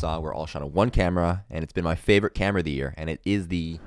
saw were all shot on one camera, and it's been my favorite camera of the year, and it is the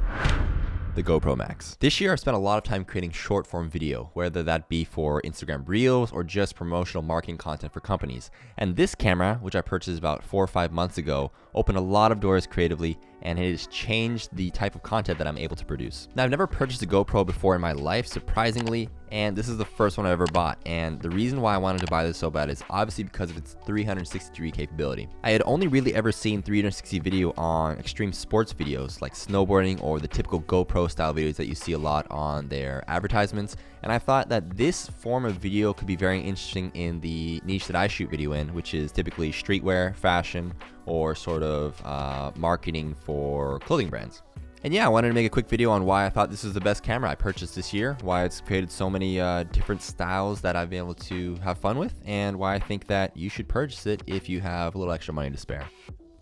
GoPro Max. This year, I've spent a lot of time creating short form video, whether that be for Instagram Reels or just promotional marketing content for companies. And this camera, which I purchased about 4 or 5 months ago, opened a lot of doors creatively, and it has changed the type of content that I'm able to produce. Now, I've never purchased a GoPro before in my life, surprisingly, and this is the first one I ever bought. And the reason why I wanted to buy this so bad is obviously because of its 360-degree capability. I had only really ever seen 360 video on extreme sports videos like snowboarding or the typical GoPro style videos that you see a lot on their advertisements. And I thought that this form of video could be very interesting in the niche that I shoot video in, which is typically streetwear, fashion, or sort of marketing for clothing brands. And yeah, I wanted to make a quick video on why I thought this is the best camera I purchased this year, why it's created so many different styles that I've been able to have fun with, and why I think that you should purchase it if you have a little extra money to spare.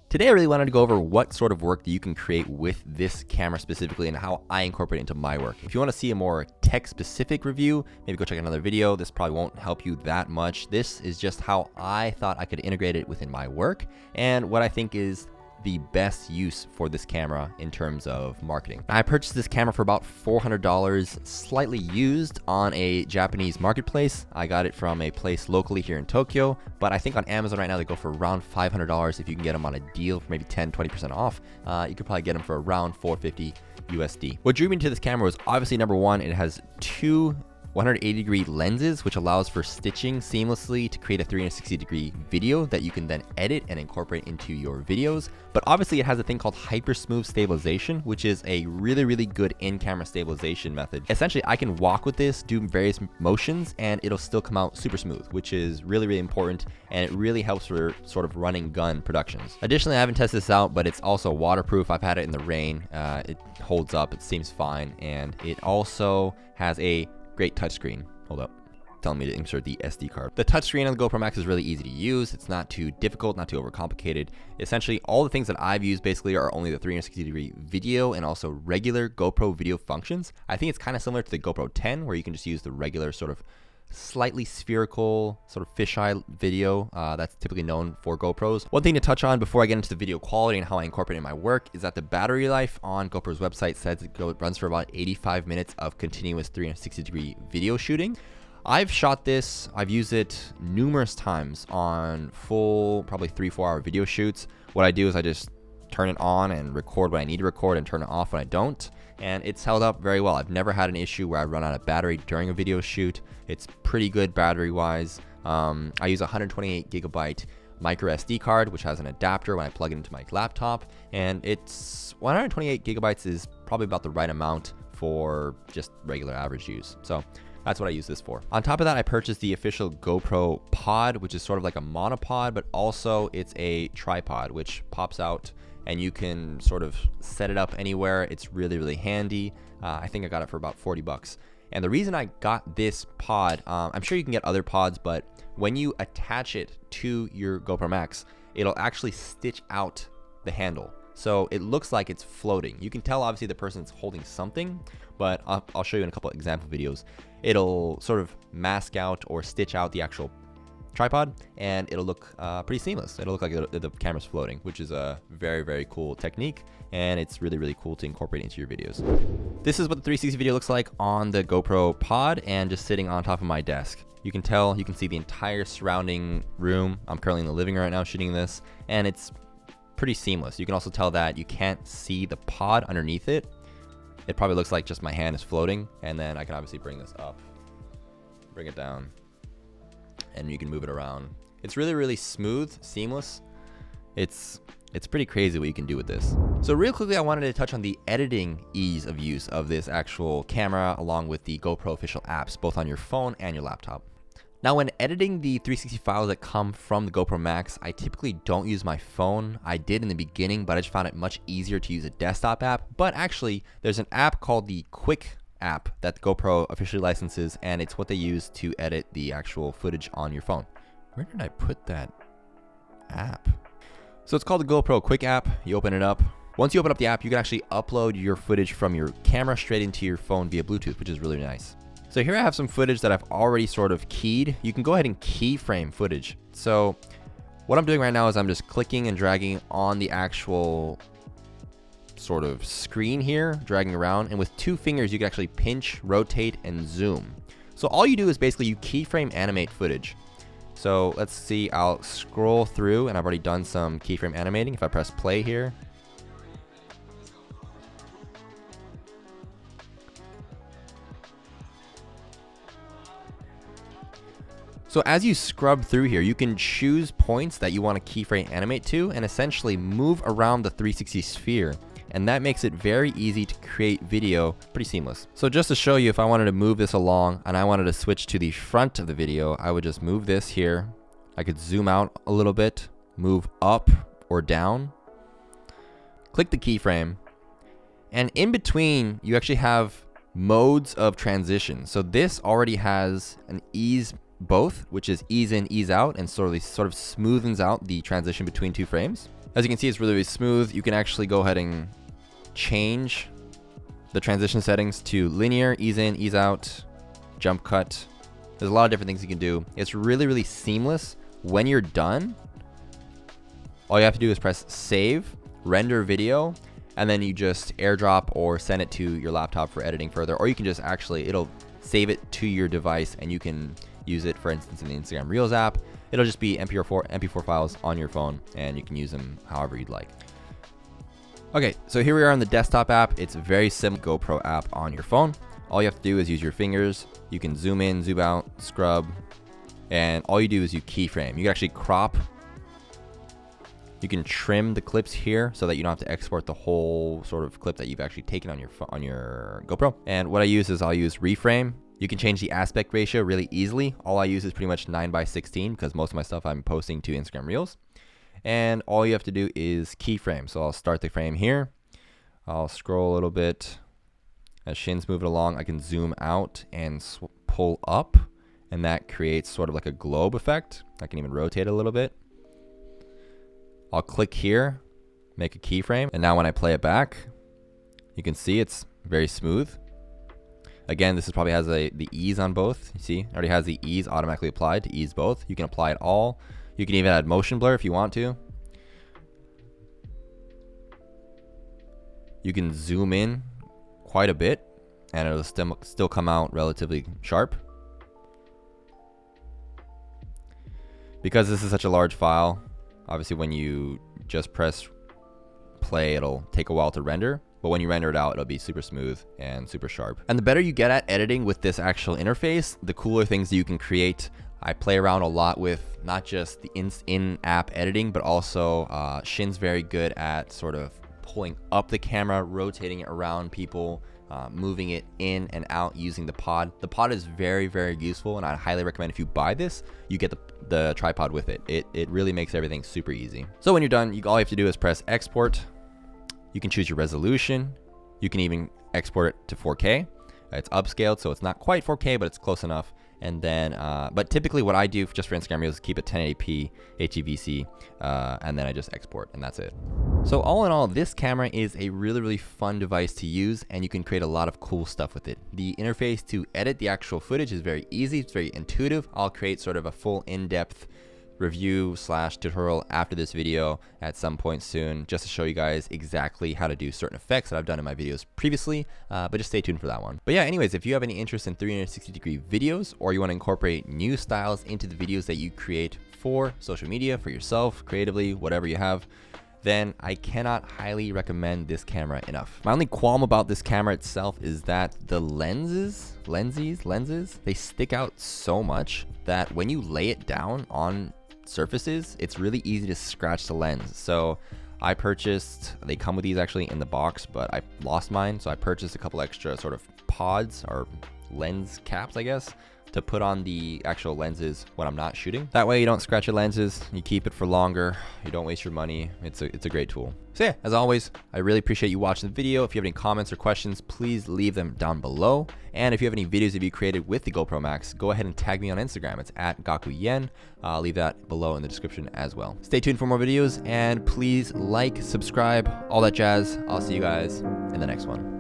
Today, I really wanted to go over what sort of work that you can create with this camera specifically and how I incorporate it into my work. If you want to see a more tech-specific review, maybe go check out another video. This probably won't help you that much. This is just how I thought I could integrate it within my work and what I think is the best use for this camera in terms of marketing. I purchased this camera for about $400, slightly used on a Japanese marketplace. I got it from a place locally here in Tokyo, but I think on Amazon right now they go for around $500 if you can get them on a deal for maybe 10-20% off. You could probably get them for around $450 USD. What drew me to this camera was obviously number one, it has two 180-degree lenses, which allows for stitching seamlessly to create a 360-degree video that you can then edit and incorporate into your videos. But obviously it has a thing called hyper smooth stabilization, which is a really good in-camera stabilization method. Essentially, I can walk with this, do various motions, and it'll still come out super smooth, which is really important, and it really helps for sort of running gun productions. Additionally, I haven't tested this out, but it's also waterproof. I've had it in the rain. It holds up, it seems fine, and it also has a great touchscreen. Hold up, telling me to insert the SD card. The touchscreen on the GoPro Max is really easy to use. It's not too difficult, not too overcomplicated. Essentially, all the things that I've used basically are only the 360-degree video and also regular GoPro video functions. I think it's kind of similar to the GoPro 10, where you can just use the regular sort of slightly spherical sort of fisheye video that's typically known for GoPros. One thing to touch on before I get into the video quality and how I incorporate it in my work is that the battery life on GoPro's website says it runs for about 85 minutes of continuous 360-degree video shooting. I've shot this, I've used it numerous times on full, probably 3-4 hour video shoots. What I do is I just turn it on and record when I need to record and turn it off when I don't. And it's held up very well. I've never had an issue where I run out of battery during a video shoot. It's pretty good battery wise. I use a 128 gigabyte micro SD card, which has an adapter when I plug it into my laptop. And it's 128 gigabytes is probably about the right amount for just regular average use. So that's what I use this for. On top of that, I purchased the official GoPro pod, which is sort of like a monopod, but also it's a tripod, which pops out and you can sort of set it up anywhere. It's really handy. I think I got it for about 40 bucks. And the reason I got this pod, I'm sure you can get other pods, but when you attach it to your GoPro Max, it'll actually stitch out the handle. So it looks like it's floating. You can tell obviously the person's holding something, but I'll show you in a couple of example videos. It'll sort of mask out or stitch out the actual tripod, and it'll look pretty seamless. It'll look like the camera's floating, which is a very cool technique, and it's really cool to incorporate into your videos. This is what the 360 video looks like on the GoPro pod and just sitting on top of my desk. You can see the entire surrounding room. I'm currently in the living room right now shooting this, and it's pretty seamless. You can also tell that you can't see the pod underneath it. It probably looks like just my hand is floating, and then I can obviously bring this up, bring it down, and you can move it around. It's really smooth, seamless. It's pretty crazy what you can do with this. So real quickly, I wanted to touch on the editing ease of use of this actual camera along with the GoPro official apps, both on your phone and your laptop. Now, when editing the 360 files that come from the GoPro Max, I typically don't use my phone. I did in the beginning, but I just found it much easier to use a desktop app. But actually, there's an app called the Quick app that GoPro officially licenses, and it's what they use to edit the actual footage on your phone. Where did I put that app? So it's called the GoPro Quick app. You open it up. Once you open up the app, you can actually upload your footage from your camera straight into your phone via Bluetooth, which is really nice. So here I have some footage that I've already sort of keyed. You can go ahead and keyframe footage. So What I'm doing right now is I'm just clicking and dragging on the actual sort of screen here, dragging around, and with 2 fingers you can actually pinch, rotate, and zoom. So all you do is basically you keyframe animate footage. So let's see, I'll scroll through, and I've already done some keyframe animating. If I press play here, so as you scrub through here, you can choose points that you want to keyframe animate to and essentially move around the 360 sphere. And that makes it very easy to create video, pretty seamless. So just to show you, if I wanted to move this along and I wanted to switch to the front of the video, I would just move this here. I could zoom out a little bit, move up or down, click the keyframe, and in between you actually have modes of transition. So this already has an ease both, which is ease in, ease out, and sort of smoothens out the transition between 2 frames. As you can see, it's really, really smooth. You can actually go ahead and change the transition settings to linear, ease in, ease out, jump cut. There's a lot of different things you can do. It's really, really seamless. When you're done, all you have to do is press save, render video, and then you just airdrop or send it to your laptop for editing further, or you can just it'll save it to your device and you can use it, for instance, in the Instagram Reels app. It'll just be MP4 files on your phone, and you can use them however you'd like. Okay, so here we are on the desktop app. It's a very similar GoPro app on your phone. All you have to do is use your fingers. You can zoom in, zoom out, scrub, and all you do is you keyframe. You can actually crop. You can trim the clips here so that you don't have to export the whole sort of clip that you've actually taken on your GoPro. And what I use is I'll use reframe. You can change the aspect ratio really easily. All I use is pretty much 9:16 because most of my stuff I'm posting to Instagram Reels. And all you have to do is keyframe. So I'll start the frame here. I'll scroll a little bit. As Shin's moving along, I can zoom out and pull up, and that creates sort of like a globe effect. I can even rotate a little bit. I'll click here, make a keyframe, and now when I play it back, you can see it's very smooth. Again, this probably has the ease on both. You see, it already has the ease automatically applied to ease both. You can apply it all. You can even add motion blur if you want to. You can zoom in quite a bit and it'll still come out relatively sharp. Because this is such a large file, obviously when you just press play, it'll take a while to render. But when you render it out, it'll be super smooth and super sharp. And the better you get at editing with this actual interface, the cooler things that you can create. I play around a lot with not just the in-app editing, but also Shin's very good at sort of pulling up the camera, rotating it around people, moving it in and out using the pod. The pod is very, very useful, and I highly recommend if you buy this, you get the tripod with it. It really makes everything super easy. So when you're done, all you have to do is press export. You can choose your resolution. You can even export it to 4K. It's upscaled, so it's not quite 4K, but it's close enough. And then, but typically what I do just for Instagram Reels is keep it 1080p, HEVC, and then I just export, and that's it. So all in all, this camera is a really, really fun device to use, and you can create a lot of cool stuff with it. The interface to edit the actual footage is very easy. It's very intuitive. I'll create sort of a full in-depth review / tutorial after this video at some point soon, just to show you guys exactly how to do certain effects that I've done in my videos previously, but just stay tuned for that one. But yeah, anyways, if you have any interest in 360-degree videos, or you want to incorporate new styles into the videos that you create for social media, for yourself, creatively, whatever you have, then I cannot highly recommend this camera enough. My only qualm about this camera itself is that the lenses, they stick out so much that when you lay it down on surfaces, it's really easy to scratch the lens. So I purchased, they come with these actually in the box, but I lost mine, so I purchased a couple extra sort of pods or lens caps, I guess, to put on the actual lenses when I'm not shooting. That way you don't scratch your lenses, you keep it for longer, you don't waste your money. It's a great tool. So yeah, as always, I really appreciate you watching the video. If you have any comments or questions, please leave them down below. And if you have any videos that you created with the GoPro Max, go ahead and tag me on Instagram. It's @GakuYen. I'll leave that below in the description as well. Stay tuned for more videos, and please like, subscribe, all that jazz. I'll see you guys in the next one.